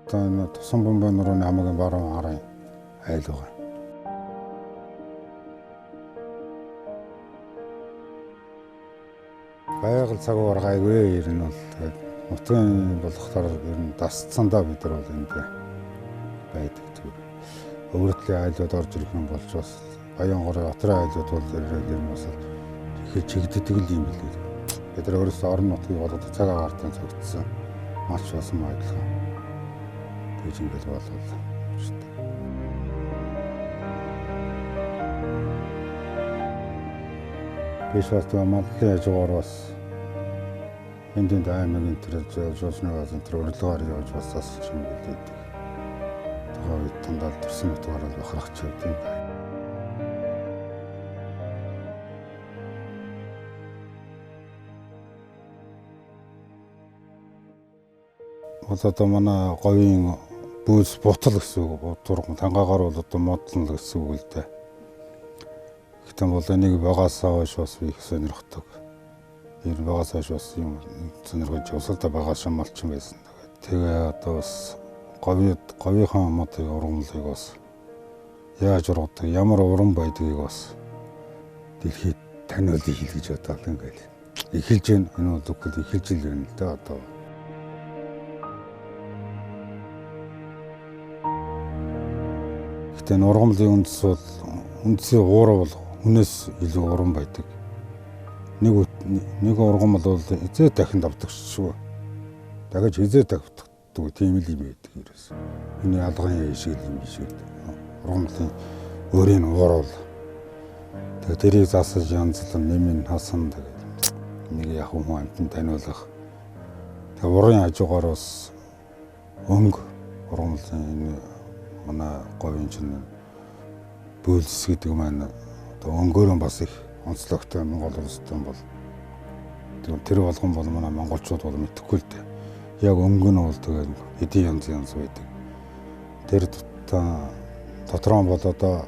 одоо энэ тусан бомбын нурууны хамгийн баруун харын айл байгаа. Байгаль цагуугаар гайгүй ер нь бол тэгээд нутгийн болохоор ер нь дасцсандаа бид нар бол энд байдаг зүгээр. Өвөртлийн айлууд орж ирэх юм болж бас Баянгорын Отрын айлууд бол ер нь бас их чигддэг л юм билээ. Бид нар өөрөөсөө орон нутгийг болгоод цаг агартан цогцсон малч болсон адилхан. Тэгж ингээд болов шүү дээ. Биш бас маллын хажуугаар бас энд аймаг интернет жуулчны газар урилгаар явж бас засч юм билээ. Тэгээ үед тандаа төрсөн утгаар л бахарах ч юм байна. Вот одоо манай говийн бүүс бутал гэсэн үг. Турган тангаагаар бол одоо модлно гэсэн үг л дээ. Гэтэн бол энийг багасаа хойш бас их сонирхдаг. Ер нь багасаа хойш бас юм сонирхож усалда багаас шамалчин байсан. Тэгээ одоо бас говийнхаа модыг ургамлыг бас яаж ургадаг, ямар уран байдгийг бас дэлхийд таниулъя гэж бодоод ингээл эхэлж байна. Энэ бол үгүй эхэлж л байна л да одоо. Гэтэ ургамлын үндэс бол үндсийн уураа бол хүнээс илүү уран байдаг. Нэг ургамл бол эзээ дахин давдаг шүү. Дахиж эзээ давдаг тийм л юм байдаг ерөөс. Энэ алган шиг юм шиг. Ургамлын өөрийн уурал. Тэгээ тэрийг засаж янзлан нэмэн хасан тэгээд нэг яг хүн амтан таниулах. Тэгээ урын хажуугаар бас өнгө ургамлын манай говийн чинь бөөлс гэдэг маань одоо өнгөөрөө бас их онцлогтой Монгол улстай бол тэр болгон бол манай монголчууд бол мэдэхгүй л дээ. Яг өнгө нь бол тэгээд эдийн янз байдаг. Тэр дотроо бол одоо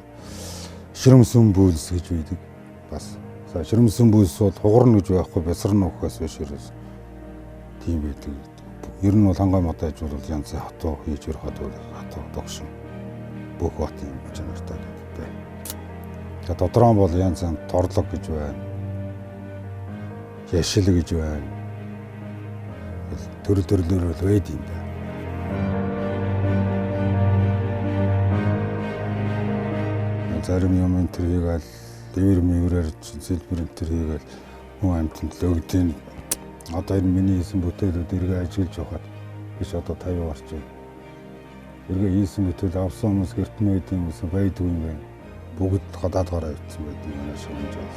ширэмсэн бөөлс гэж байдаг. Бас ширэмсэн бөөлс бол хугарна гэж байхгүй бясарна ухаас биш ерөөс. Тийм байдаг. Ер нь бол хангай модаж бол янз хатуу хийж өрөх хатуу догшин бүх бат юм чанартай гэдэг. Тэгээ додроо бол янз торлог гэж байна. Яшил гэж байна. Төрлөөр л байд юм да. Зарим юм энэ төр хийгээл дэвэр мэврээр зэлбэр энэ төр хийгээл хүн амьтанд л өгдөг. Одоо энэ миний хийсэн бүтээлүүд эргээ ажиллаж явахад биш одоо 50 гарч байна. Эргээ хийсэн бүтээл авсан хүмүүс гэртэн байд юм уу байдгүй юм байна. Бүгд гадаад гараа ивцсэн байдаг юм шиг юм жаа.